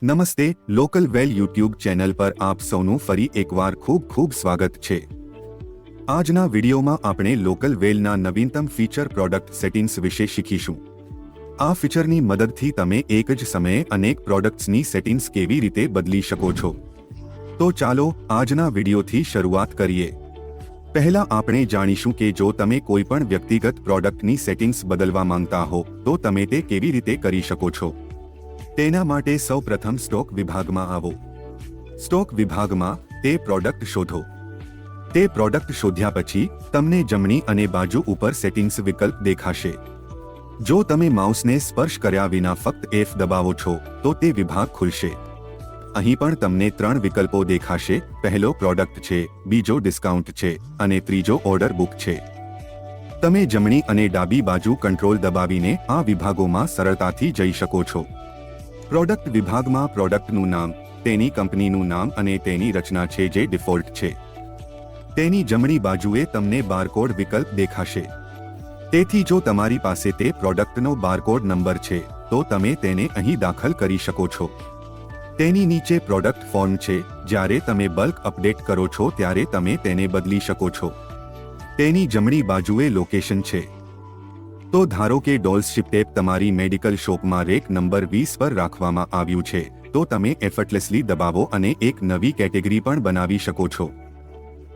નમસ્તે, લોકલ વેલ YouTube channel પર આપ સૌનું ફરી એકવાર ખૂબ ખૂબ સ્વાગત છે। આજના વિડીયોમાં આપણે લોકલ વેલના નવીનતમ ફીચર પ્રોડક્ટ સેટિંગ્સ વિશે શીખીશું। આ ફીચરની મદદથી તમે એક જ સમયે અનેક પ્રોડક્ટ્સની સેટિંગ્સ કેવી રીતે બદલી શકો છો। તો ચાલો આજના વિડીયોથી શરૂઆત કરીએ। પહેલા આપણે જાણીશું કે જો તમે કોઈપણ વ્યક્તિગત પ્રોડક્ટની સેટિંગ્સ બદલવા માંગતા હો તો તમે તે કેવી રીતે કરી શકો છો। તેના માટે સૌપ્રથમ સ્ટોક વિભાગમાં આવો। સ્ટોક વિભાગમાં તે પ્રોડક્ટ શોધો। તે પ્રોડક્ટ શોધ્યા પછી તમને જમણી અને બાજુ ઉપર સેટિંગ્સ વિકલ્પ દેખાશે। જો તમે માઉસને સ્પર્શ કર્યા વિના ફક્ત F દબાવો છો તો તે વિભાગ ખુલશે। અહીં પણ તમને ત્રણ વિકલ્પો દેખાશે। પહેલો પ્રોડક્ટ છે, બીજો ડિસ્કાઉન્ટ છે અને ત્રીજો ઓર્ડર બુક છે। તમે જમણી અને ડાબી બાજુ કંટ્રોલ દબાવીને આ વિભાગોમાં સરળતાથી જઈ શકો છો। પ્રોડક્ટ વિભાગમાં પ્રોડક્ટનું નામ, તેની કંપનીનું નામ અને તેની રચના છે જે ડિફોલ્ટ છે। તેની જમણી બાજુએ તમને બારકોડ વિકલ્પ દેખાશે। તેથી જો તમારી પાસે તે પ્રોડક્ટનો બારકોડ નંબર છે તો તમે તેને અહીં દાખલ કરી શકો છો। તેની નીચે પ્રોડક્ટ ફોર્મ છે। જ્યારે તમે બલ્ક અપડેટ કરો છો ત્યારે તમે તેને બદલી શકો છો। તેની જમણી બાજુએ લોકેશન છે। તો ધારો કે ડોલ્સ ટેપ તમારી મેડિકલ શોપમાં રેક નંબર 20 પર રાખવામાં આવ્યું છે તો તમે એફર્ટલેસલી દબાવો અને એક નવી કેટેગરી પણ બનાવી શકો છો।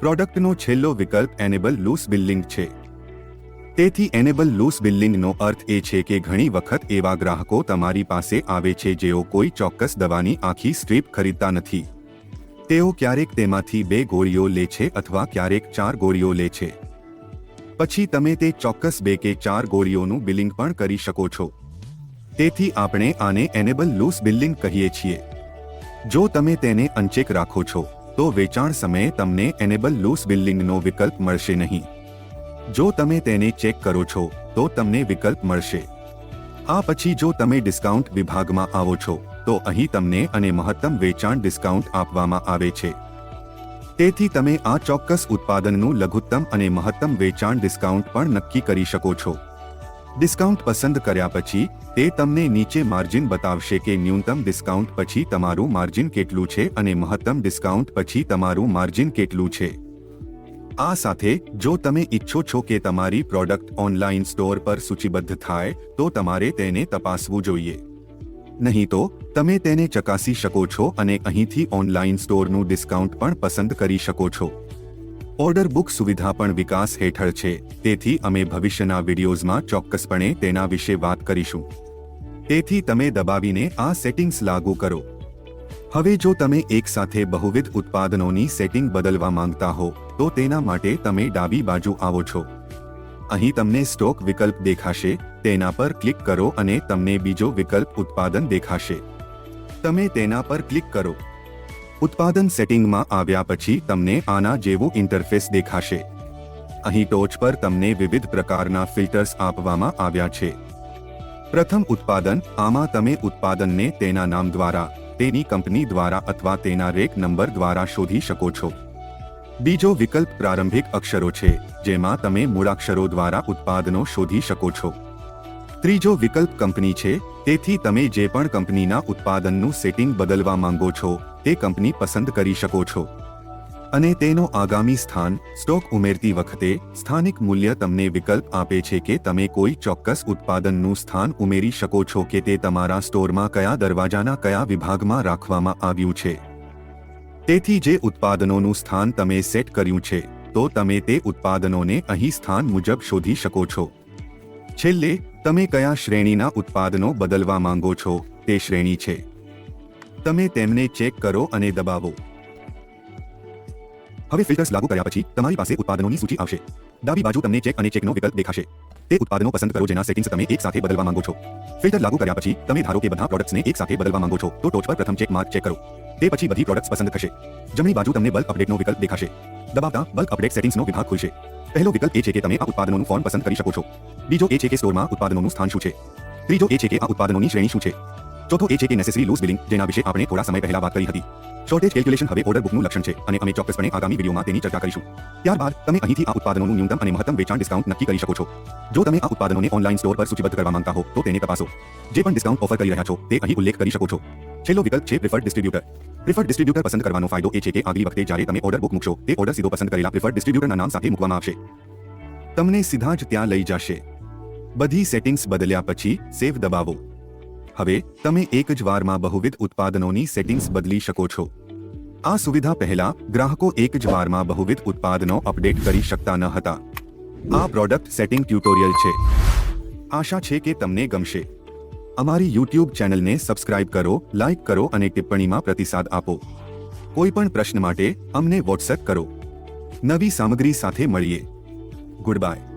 પ્રોડક્ટનો છેલ્લો વિકલ્પ એનેબલ લૂઝ બિલિંગ છે। તેથી એનેબલ લૂઝ બિલિંગનો અર્થ એ છે કે ઘણી વખત એવા ગ્રાહકો તમારી પાસે આવે છે જેઓ કોઈ ચોક્કસ દવાની આખી સ્ટ્રીપ ખરીદતા નથી। તેઓ ક્યારેક તેમાંથી 2 ગોળીઓ લે છે અથવા ક્યારેક 4 ગોળીઓ લે છે। પછી તમે તે ચોક્કસ 2 કે 4 ગોળીઓનું બિલિંગ પણ કરી શકો છો। તેથી આપણે આને એનેબલ લૂઝ બિલિંગ કહીએ છીએ। જો તમે તેને અનચેક રાખો છો તો વેચાણ સમયે તમને એનેબલ લૂઝ બિલિંગનો વિકલ્પ મળશે નહીં। જો તમે તેને ચેક કરો છો તો તમને વિકલ્પ મળશે। આ પછી જો તમે ડિસ્કાઉન્ટ વિભાગમાં આવો છો તો અહીં તમને અને મહત્તમ વેચાણ ડિસ્કાઉન્ટ આપવામાં આવે છે। તેથી તમે આ ચોક્કસ ઉત્પાદનનું લઘુત્તમ અને મહત્તમ વેચાણ ડિસ્કાઉન્ટ પણ નક્કી કરી શકો છો। ડિસ્કાઉન્ટ પસંદ કર્યા પછી તે તમને નીચે માર્જિન બતાવશે કે ન્યૂનતમ ડિસ્કાઉન્ટ પછી તમારું માર્જિન કેટલું છે અને મહત્તમ ડિસ્કાઉન્ટ પછી તમારું માર્જિન કેટલું છે। આ સાથે જો તમે ઈચ્છો છો કે તમારી પ્રોડક્ટ ઓનલાઈન સ્ટોર પર સૂચિબદ્ધ થાય તો તમારે તેને તપાસવું જોઈએ। નહીં તો તમે તેને ચકાસી શકો છો અને અહીંથી ઓનલાઈન સ્ટોરનું ડિસ્કાઉન્ટ પણ પસંદ કરી શકો છો। ઓર્ડર બુક સુવિધા પણ વિકાસ હેઠળ છે, તેથી અમે ભવિષ્યના વિડીયોઝમાં ચોક્કસપણે તેના વિશે વાત કરીશું। તેથી તમે દબાવીને આ સેટિંગ્સ લાગુ કરો। હવે જો તમે એકસાથે બહુવિધ ઉત્પાદનોની સેટિંગ બદલવા માંગતા હો તો તેના માટે તમે ડાબી બાજુ આવો છો। અહીં તમને સ્ટોક વિકલ્પ દેખાશે। તેના પર ક્લિક કરો અને તમને બીજો વિકલ્પ ઉત્પાદન દેખાશે। તમે તેના પર ક્લિક કરો। ઉત્પાદન સેટિંગમાં આવ્યા પછી તમને આના જેવું ઇન્ટરફેસ દેખાશે। અહીં ટોચ પર તમને વિવિધ પ્રકારના ફિલ્ટર્સ આપવામાં આવ્યા છે। પ્રથમ ઉત્પાદન, આમાં તમે ઉત્પાદનને તેના નામ દ્વારા, તેની કંપની દ્વારા અથવા તેના રેક નંબર દ્વારા શોધી શકો છો। બીજો વિકલ્પ પ્રારંભિક અક્ષરો છે, જેમાં તમે મૂળાક્ષરો દ્વારા ઉત્પાદનો શોધી શકો છો। ત્રીજો વિકલ્પ કંપની છે, તેથી તમે જે પણ કંપનીના ઉત્પાદનનું સેટિંગ બદલવા માંગો છો તે કંપની પસંદ કરી શકો છો। અને તેનો આગામી સ્થાન, સ્ટોક ઉમેરતી વખતે સ્થાનિક મૂલ્ય તમને વિકલ્પ આપે છે કે તમે કોઈ ચોક્કસ ઉત્પાદનનું સ્થાન ઉમેરી શકો છો કે તે તમારા સ્ટોરમાં કયા દરવાજાના કયા વિભાગમાં રાખવામાં આવ્યું છે। તેથી જે ઉત્પાદનોનું સ્થાન તમે સેટ કર્યું છે તો તમે તે ઉત્પાદનોને અહીં સ્થાન મુજબ શોધી શકો છો। છેલ્લે તમે કયા શ્રેણીના ઉત્પાદનો બદલવા માંગો છો તે શ્રેણી છે। તમે તેમને ચેક કરો અને દબાવો। હવે ફિલ્ટર્સ લાગુ કર્યા પછી તમારી પાસે ઉત્પાદનોની સૂચિ આવશે। ડાબી બાજુ તમને ચેક અને ચેકનો વિકલ્પ દેખાશે। તે ઉત્પાદનો પસંદ કરો જેના સેટિંગ્સ તમે એકસાથે બદલવા માંગો છો। ફિલ્ટર લાગુ કર્યા પછી તમે ધારો કે બધા પ્રોડક્ટ્સને એકસાથે બદલવા માંગો છો તો ટોચ પર પ્રથમ ચેક માર્ક ચેક કરો। તે પછી બધી પ્રોડક્ટ્સ પસંદ થશે। જમણી બાજુ તમને બલ્ક અપડેટનો વિકલ્પ દેખાશે। દબાવતા બલ્ક અપડેટ સેટિંગ્સનો વિભાગ ખુલશે। પહેલો વિકલ્પ એ છે કે તમે આ ઉત્પાદનોનું ફોર્મ પસંદ કરી શકો છો। બીજો એ છે કે સ્ટોરમાં ઉત્પાદનોનું સ્થાન શું છે। ત્રીજો એ છે કે આ ઉત્પાદનોની શ્રેણી શું છે। ચોથો એ છે કે નેસેસરી લૂઝ બિલિંગ, જેના વિશે આપણે થોડા સમય પહેલા વાત કરી હતી। શોર્ટેજ કેલ્ક્યુલેશન હવે ઓર્ડર બુકનું લક્ષણ છે અને અમે ચોક્કસપણે આગામી વિડીયોમાં તેની ચર્ચા કરીશું। ત્યારબાદ તમે અહીંથી આ ઉત્પાદનોનું ન્યૂનતમ અને મહત્તમ વેચાણ ડિસ્કાઉન્ટ નક્કી કરી શકો છો। જો તમે આ ઉત્પાદનોને ઓનલાઈન સ્ટોર પર સૂચિબદ્ધ કરવા માંગતા હો તો તેને તપાસો। જે પણ ડિસ્કાઉન્ટ ઓફર કરી રહ્યા છો તે અહીં ઉલ્લેખ કરી શકો છો। છેલ્લો વિકલ્પ છે પ્રિફર્ડ ડિસ્ટ્રીબ્યુટર. પ્રિફર્ડ ડિસ્ટ્રીબ્યુટર પસંદ કરવાનો ફાયદો એ છે કે આગલી વખતે જ્યારે તમે ઓર્ડર બુક મૂકશો તે ઓર્ડર સીધો પસંદ કરેલા પ્રિફર્ડ ડિસ્ટ્રીબ્યુટરના નામ સાથે મૂકવામાં આવશે. તમને સીધા જ ત્યાં લઈ જશે. બધી સેટિંગ્સ બદલ્યા પછી સેવ દબાવો. હવે તમે એક જ વારમાં બહુવિધ ઉત્પાદનોની સેટિંગ્સ બદલી શકો છો. આ સુવિધા પહેલા ગ્રાહકો એક જ વારમાં બહુવિધ ઉત્પાદનો અપડેટ કરી શકતા ન હતા. આ પ્રોડક્ટ સેટિંગ ટ્યુટોરિયલ છે. આશા છે કે તમને ગમશે. અમારી YouTube ચેનલને સબસ્ક્રાઇબ કરો, લાઇક કરો અને ટિપ્પણીમાં પ્રતિસાદ આપો. કોઈ પણ પ્રશ્ન માટે અમને વોટ્સએપ કરો. નવી સામગ્રી સાથે મળીએ. Good bye.